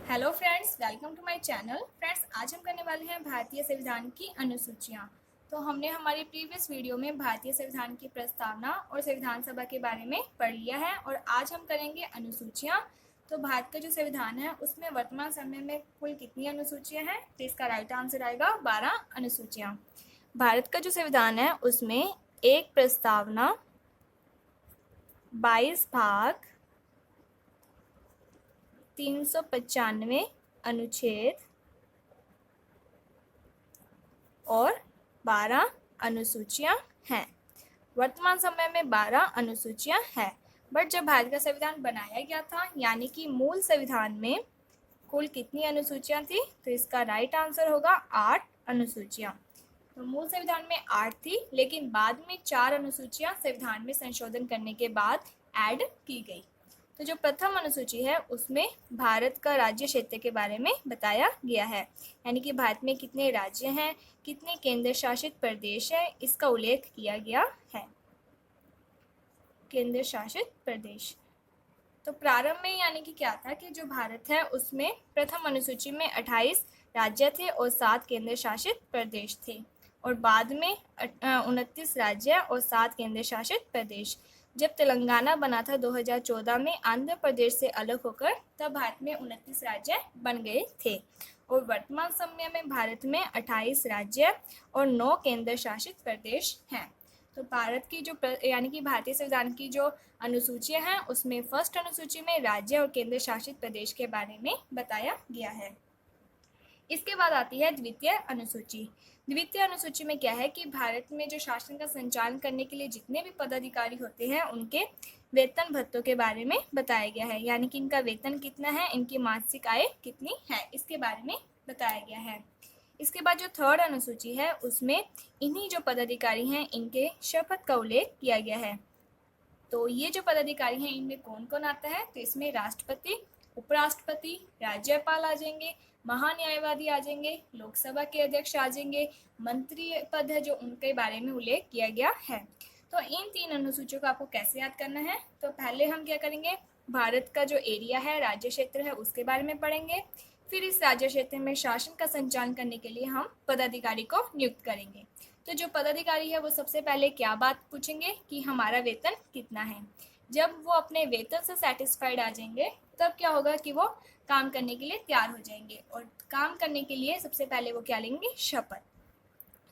Hello friends, welcome to my channel. Friends, आज हम करने वाले हैं भारतीय संविधान की अनुसूचियाँ। तो हमने हमारी प्रीवियस वीडियो में भारतीय संविधान की प्रस्तावना और संविधान सभा के बारे में पढ़ लिया है और आज हम करेंगे अनुसूचियाँ। तो भारत का जो संविधान है उसमें वर्तमान समय में कुल कितनी अनुसूचियाँ हैं? तो इसका राइट आंसर आएगा 12 अनुसूचियाँ। भारत का जो संविधान है उसमें एक प्रस्तावना, 22 भाग, 395 अनुच्छेद और 12 अनुसूचियां हैं। वर्तमान समय में 12 अनुसूचियां हैं। बट जब भारत का संविधान बनाया गया था यानी कि मूल संविधान में कुल कितनी अनुसूचियां थी? तो इसका राइट आंसर होगा 8 अनुसूचियां। तो मूल संविधान में 8 थी, लेकिन बाद में 4 अनुसूचियां संविधान में संशोधन करने के बाद ऐड की गई। तो जो प्रथम अनुसूची है उसमें भारत का राज्य क्षेत्र के बारे में बताया गया है, यानी कि भारत में कितने राज्य हैं, कितने केंद्र शासित प्रदेश है, इसका उल्लेख किया गया है। केंद्र शासित प्रदेश। तो प्रारंभ में यानी कि क्या था कि जो भारत है उसमें प्रथम अनुसूची में 28 राज्य थे और 7 केंद्र शासित प्रदेश थे, और बाद में 29 राज्य और 7 केंद्र शासित प्रदेश। जब तेलंगाना बना था 2014 में आंध्र प्रदेश से अलग होकर, तब भारत में 29 राज्य बन गए थे, और वर्तमान समय में भारत में 28 राज्य और 9 केंद्र शासित प्रदेश हैं। तो भारत की जो यानी कि भारतीय संविधान की जो अनुसूचियां हैं उसमें फर्स्ट अनुसूची में राज्य और केंद्र शासित प्रदेश के बारे में बताया गया है। इसके बाद आती है द्वितीय अनुसूची। द्वितीय अनुसूची में क्या है कि भारत में जो शासन का संचालन करने के लिए जितने भी पदाधिकारी होते हैं उनके वेतन भत्तों के बारे में बताया गया है, यानी कि इनका वेतन कितना है, इनकी मासिक आय कितनी है, इसके बारे में बताया गया है। इसके बाद जो थर्ड अनुसूची है उसमें इन्हीं जो पदाधिकारी हैं इनके शपथ का उल्लेख किया गया है। तो ये जो पदाधिकारी हैं इनमें कौन कौन आता है? तो इसमें राष्ट्रपति, उपराष्ट्रपति, राज्यपाल आ जाएंगे, महान्यायवादी आ जाएंगे, लोकसभा के अध्यक्ष आ जाएंगे, मंत्री पद है जो उनके बारे में उल्लेख किया गया है। तो इन 3 अनुसूचियों को आपको कैसे याद करना है? तो पहले हम क्या करेंगे, भारत का जो एरिया है, राज्य क्षेत्र है, उसके बारे में पढ़ेंगे। फिर इस राज्य क्षेत्र में शासन का संचालन करने के लिए हम पदाधिकारी को नियुक्त करेंगे। तो जो पदाधिकारी है वो सबसे पहले क्या बात पूछेंगे कि हमारा वेतन कितना है। जब वो अपने वेतन से सेटिस्फाइड आ जाएंगे तब क्या होगा कि वो काम करने के लिए तैयार हो जाएंगे, और काम करने के लिए सबसे पहले वो क्या लेंगे? शपथ।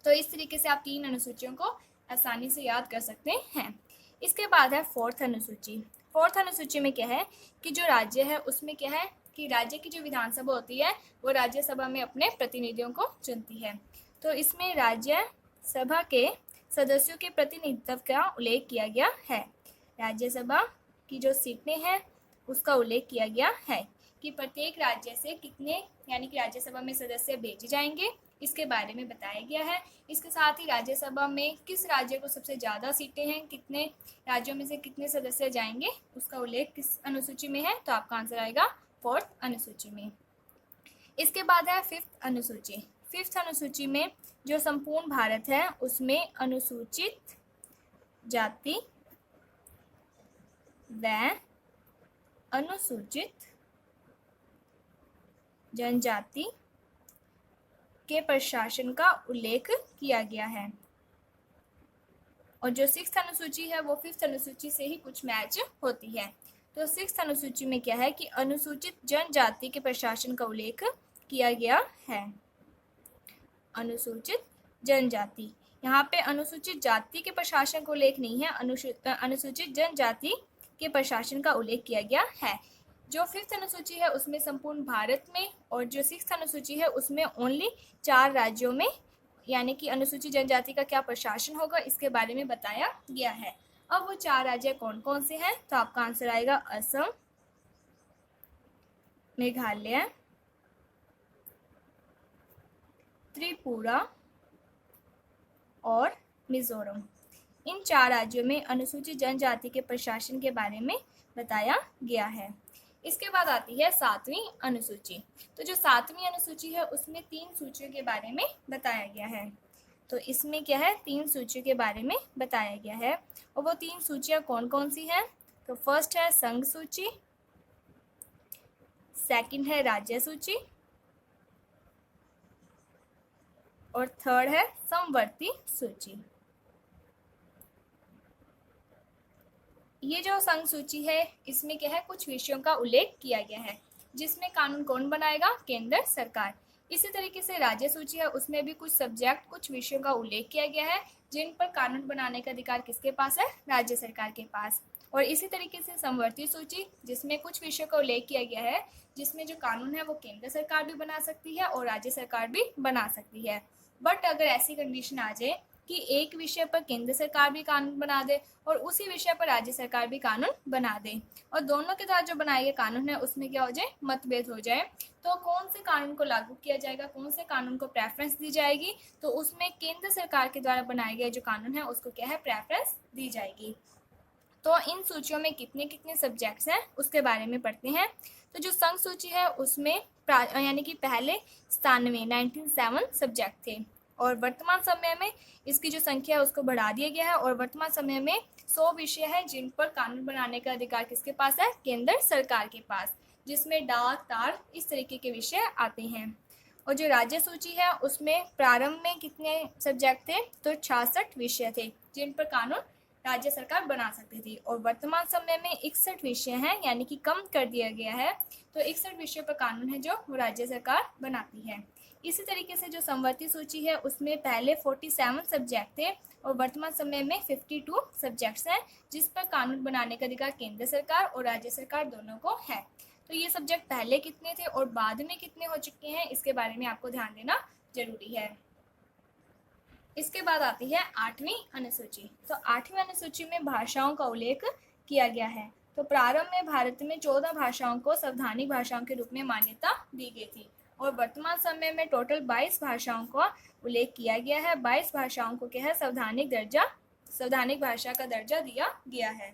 तो इस तरीके से आप 3 अनुसूचियों को आसानी से याद कर सकते हैं। इसके बाद है फोर्थ अनुसूची। फोर्थ अनुसूची में क्या है कि जो राज्य है उसमें क्या है कि राज्य की जो विधानसभा होती है वो राज्यसभा में अपने प्रतिनिधियों को चुनती है। तो इसमें राज्य सभा के सदस्यों के प्रतिनिधित्व का उल्लेख किया गया है। राज्यसभा की जो सीटें हैं उसका उल्लेख किया गया है कि प्रत्येक राज्य से कितने यानी कि राज्यसभा में सदस्य भेजे जाएंगे, इसके बारे में बताया गया है। इसके साथ ही राज्यसभा में किस राज्य को सबसे ज़्यादा सीटें हैं, कितने राज्यों में से कितने सदस्य जाएंगे, उसका उल्लेख किस अनुसूची में है? तो आपका आंसर आएगा फोर्थ अनुसूची में। इसके बाद है फिफ्थ अनुसूची। फिफ्थ अनुसूची में जो संपूर्ण भारत है उसमें अनुसूचित जाति व अनुसूचित जनजाति के प्रशासन का उल्लेख किया गया है, और जो सिक्स्थ अनुसूची है वो फिफ्थ अनुसूची से ही कुछ मैच होती है। तो सिक्स्थ अनुसूची में क्या है कि अनुसूचित जनजाति के प्रशासन का उल्लेख किया गया है। अनुसूचित जनजाति, यहाँ पे अनुसूचित जाति के प्रशासन का उल्लेख नहीं है, अनुसूचित जनजाति के प्रशासन का उल्लेख किया गया है। जो फिफ्थ अनुसूची है उसमें संपूर्ण भारत में, और जो सिक्स्थ अनुसूची है उसमें ओनली 4 राज्यों में यानी कि अनुसूचित जनजाति का क्या प्रशासन होगा इसके बारे में बताया गया है। अब वो 4 राज्य कौन कौन से हैं? तो आपका आंसर आएगा असम, मेघालय, त्रिपुरा और मिजोरम। इन 4 राज्यों में अनुसूचित जनजाति के प्रशासन के बारे में बताया गया है। इसके बाद आती है 7वीं अनुसूची। तो जो 7वीं अनुसूची है उसमें 3 सूचियों के बारे में बताया गया है। तो इसमें क्या है, 3 सूचियों के बारे में बताया गया है, और वो 3 सूचियाँ कौन कौन सी हैं? तो फर्स्ट है संघ सूची, सेकंड है राज्य सूची और थर्ड है समवर्ती सूची। ये जो संघ सूची है इसमें क्या है, कुछ विषयों का उल्लेख किया गया है जिसमें कानून कौन बनाएगा, केंद्र सरकार। इसी तरीके से राज्य सूची है उसमें भी कुछ सब्जेक्ट, कुछ विषयों का उल्लेख किया गया है जिन पर कानून बनाने का अधिकार किसके पास है, राज्य सरकार के पास। और इसी तरीके से समवर्ती सूची जिसमें कुछ विषयों का उल्लेख किया गया है जिसमें जो कानून है वो केंद्र सरकार भी बना सकती है और राज्य सरकार भी बना सकती है। बट अगर ऐसी कंडीशन आ जाए कि एक विषय पर केंद्र सरकार भी कानून बना दे और उसी विषय पर राज्य सरकार भी कानून बना दे और दोनों के द्वारा जो बनाए गए कानून है उसमें क्या हो जाए, मतभेद हो जाए, तो कौन से कानून को लागू किया जाएगा, कौन से कानून को प्रेफरेंस दी जाएगी, तो उसमें केंद्र सरकार के द्वारा बनाए गए जो कानून है उसको क्या है, प्रेफरेंस दी जाएगी। तो इन सूचियों में कितने कितने सब्जेक्ट्स हैं उसके बारे में पढ़ते हैं। तो जो संघ सूची है उसमें यानी कि पहले 97 सब्जेक्ट थे और वर्तमान समय में इसकी जो संख्या है उसको बढ़ा दिया गया है और वर्तमान समय में 100 विषय है जिन पर कानून बनाने का अधिकार किसके पास है, केंद्र सरकार के पास, जिसमें डाक, तार इस तरीके के विषय आते हैं। और जो राज्य सूची है उसमें प्रारंभ में कितने सब्जेक्ट थे, तो 66 विषय थे जिन पर कानून राज्य सरकार बना सकती थी और वर्तमान समय में 61 विषय हैं, यानी कि कम कर दिया गया है। तो 61 विषयों पर कानून है जो वो राज्य सरकार बनाती है। इसी तरीके से जो समवर्ती सूची है उसमें पहले 47 सब्जेक्ट थे और वर्तमान समय में 52 सब्जेक्ट्स हैं जिस पर कानून बनाने का अधिकार केंद्र सरकार और राज्य सरकार दोनों को है। तो ये सब्जेक्ट पहले कितने थे और बाद में कितने हो चुके हैं इसके बारे में आपको ध्यान देना जरूरी है। इसके बाद आती है 8वीं अनुसूची। तो 8वीं अनुसूची में भाषाओं का उल्लेख किया गया है। तो प्रारंभ में भारत में 14 भाषाओं को संवैधानिक भाषाओं के रूप में मान्यता दी गई थी और वर्तमान समय में टोटल 22 भाषाओं का उल्लेख किया गया है। 22 भाषाओं को क्या है, संवैधानिक भाषा का दर्जा दिया गया है।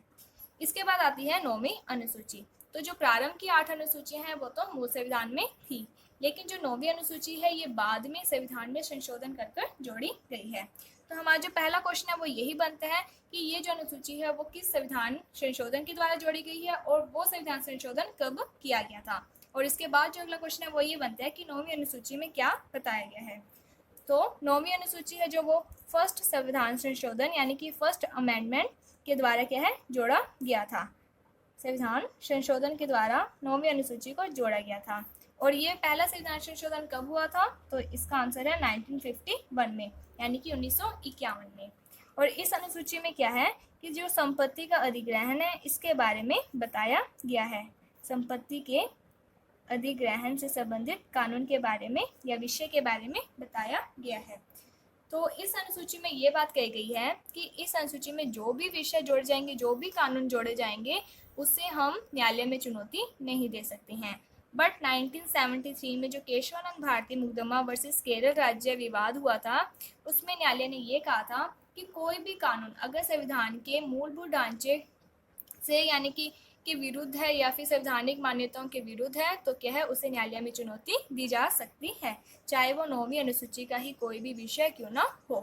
इसके बाद आती है 9वीं अनुसूची। तो जो प्रारंभ की 8 अनुसूचियां हैं वो तो मूल संविधान में थी, लेकिन जो 9वीं अनुसूची है ये बाद में संविधान में संशोधन कर जोड़ी गई है। तो हमारा जो पहला क्वेश्चन है वो यही बनता है कि ये जो अनुसूची है वो किस संविधान संशोधन के द्वारा जोड़ी गई है और वो संविधान संशोधन कब किया गया था। और इसके बाद जो अगला क्वेश्चन है वो ये बनता है कि 9वीं अनुसूची में क्या बताया गया है। तो 9वीं अनुसूची है जो वो फर्स्ट संविधान संशोधन यानी कि फर्स्ट अमेंडमेंट के द्वारा क्या है, जोड़ा गया था। संविधान संशोधन के द्वारा 9वीं अनुसूची को जोड़ा गया था। और ये पहला संविधान संशोधन कब हुआ था, तो इसका आंसर है 1951 में, यानी कि 1951 में। और इस अनुसूची में क्या है कि जो संपत्ति का अधिग्रहण है इसके बारे में बताया गया है। संपत्ति के अधिग्रहण से संबंधित कानून के बारे में या विषय के बारे में बताया गया है। तो इस अनुसूची में ये बात कही गई है कि इस अनुसूची में जो भी विषय जोड़े जाएंगे, जो भी कानून जोड़े जाएंगे, उससे हम न्यायालय में चुनौती नहीं दे सकते हैं। बट 1973 में जो केशवानंद भारती मुकदमा वर्सेस केरल राज्य विवाद हुआ था उसमें न्यायालय ने ये कहा था कि कोई भी कानून अगर संविधान के मूलभूत ढांचे से यानी कि के विरुद्ध है या फिर संवैधानिक मान्यताओं के विरुद्ध है तो क्या है, उसे न्यायालय में चुनौती दी जा सकती है, चाहे वो 9वीं अनुसूची का ही कोई भी विषय क्यों ना हो।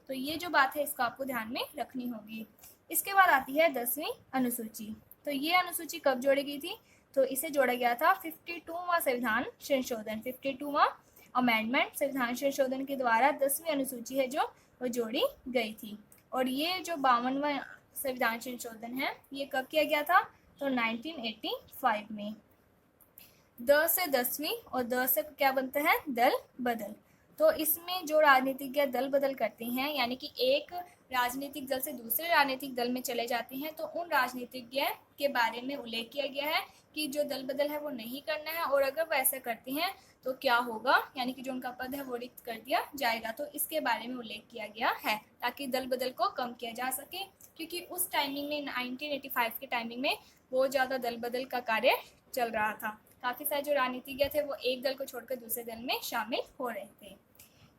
तो ये जो बात है इसको आपको ध्यान में रखनी होगी। इसके बाद आती है 10वीं अनुसूची। तो ये अनुसूची कब जोड़ी गई थी, तो इसे जोड़ा गया था 52वां संविधान संशोधन, 52वां अमेंडमेंट संविधान संशोधन के द्वारा 10वीं अनुसूची है जो वो जोड़ी गई थी। और ये जो 52वां संविधान संशोधन है ये कब किया गया था, तो 1985 में। 10 से 10वीं और 10 से क्या बनता है, दल बदल। तो इसमें जो राजनीतिज्ञ दल बदल करते हैं यानी कि एक राजनीतिक दल से दूसरे राजनीतिक दल में चले जाते हैं तो उन राजनीतिज्ञ के बारे में उल्लेख किया गया है कि जो दल बदल है वो नहीं करना है और अगर वो ऐसा करते हैं तो क्या होगा, यानी कि जो उनका पद है वो रिक्त कर दिया जाएगा। तो इसके बारे में उल्लेख किया गया है ताकि दल बदल को कम किया जा सके, क्योंकि उस टाइमिंग में 1985 के टाइमिंग में बहुत ज़्यादा दल बदल का कार्य चल रहा था। काफ़ी सारे जो राजनीतिज्ञ थे वो एक दल को छोड़कर दूसरे दल में शामिल हो रहे थे।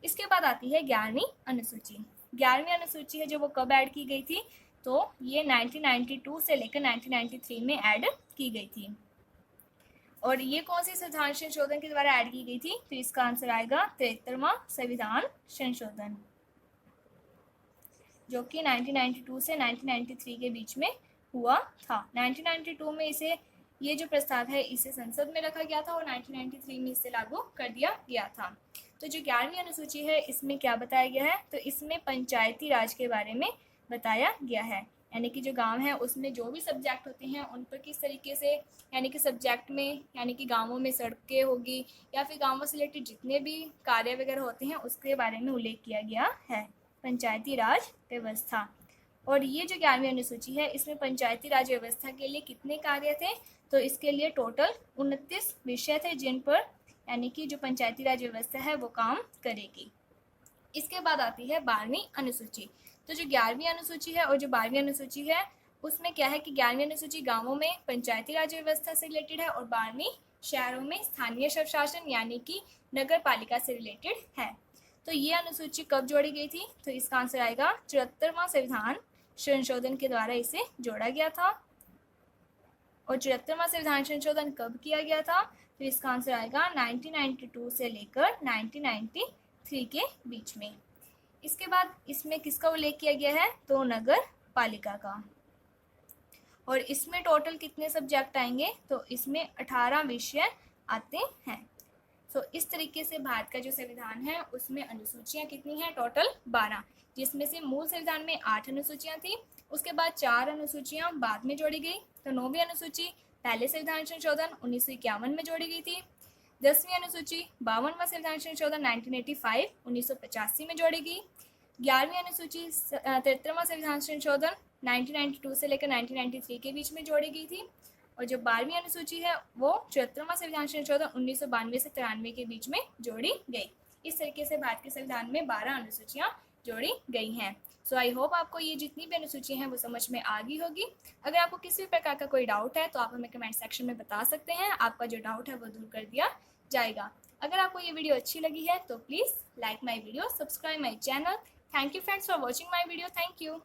इसके बाद आती है 11वीं अनुसूची। 11वीं अनुसूची है जो वो कब ऐड की गई थी, तो ये 1992 से लेकर 1993 में ऐड की गई थी। और ये कौन सी संविधान संशोधन के द्वारा ऐड की गई थी, तो इसका आंसर आएगा 73वां संविधान संशोधन, जो कि 1992 से 1993 के बीच में हुआ था। 1992 में इसे ये जो प्रस्ताव है इसे संसद में रखा गया था और 1993 में इसे लागू कर दिया गया था। तो जो 11वीं अनुसूची है इसमें क्या बताया गया है, तो इसमें पंचायती राज के बारे में बताया गया है, यानी कि जो गांव है उसमें जो भी सब्जेक्ट होते हैं उन पर किस तरीके से, यानी कि सब्जेक्ट में, यानी कि गांवों में सड़कें होगी या फिर गांवों से रिलेटेड जितने भी कार्य वगैरह होते हैं उसके बारे में उल्लेख किया गया है, पंचायती राज व्यवस्था। और ये जो 11वीं अनुसूची है इसमें पंचायती राज व्यवस्था के लिए कितने कार्य थे, तो इसके लिए टोटल 29 विषय थे जिन पर यानी कि जो पंचायती राज व्यवस्था है वो काम करेगी। इसके बाद आती है 12वीं अनुसूची। तो जो 11वीं अनुसूची है और जो 12वीं अनुसूची है उसमें क्या है कि 11वीं अनुसूची गांवों में पंचायती राज व्यवस्था से रिलेटेड है और 12वीं शहरों में स्थानीय स्वशासन यानी कि नगर पालिका से रिलेटेड है। तो ये अनुसूची कब जोड़ी गई थी, तो इसका आंसर आएगा 74वां संविधान संशोधन के द्वारा इसे जोड़ा गया था। और 74वां संविधान संशोधन कब किया गया था, तो इसका आंसर आएगा 1992 से लेकर 1993 के बीच में। इसके बाद इसमें किसका उल्लेख किया गया है, तो नगर पालिका का। और इसमें टोटल कितने सब्जेक्ट आएंगे, तो इसमें 18 विषय आते हैं। तो इस तरीके से भारत का जो संविधान है उसमें अनुसूचियां कितनी हैं, टोटल 12, जिसमें से मूल संविधान में 8 अनुसूचियां थी, उसके बाद 4 अनुसूचियां बाद में जोड़ी गई। तो 9वीं अनुसूची पहले संविधान संशोधन 1951 में जोड़ी गई थी। 10वीं अनुसूची 52वां संविधान संशोधन 1985 1985 में जोड़ी गई। 11वीं अनुसूची 73वां संविधान संशोधन 1992 से लेकर 1993 के बीच में जोड़ी गई थी। और जो 12वीं अनुसूची है वो 74वां संविधान संशोधन 1992 से 93 के बीच में जोड़ी गई। इस तरीके से भारत के संविधान में 12 अनुसूचियां जोड़ी गई हैं। सो आई होप आपको ये जितनी भी अनुसूचियां हैं वो समझ में आ गई होगी। अगर आपको किसी भी प्रकार का कोई डाउट है तो आप हमें कमेंट सेक्शन में बता सकते हैं, आपका जो डाउट है वो दूर कर दिया जाएगा। अगर आपको ये वीडियो अच्छी लगी है तो please like my video, subscribe my channel. Thank you friends for watching my video. Thank you.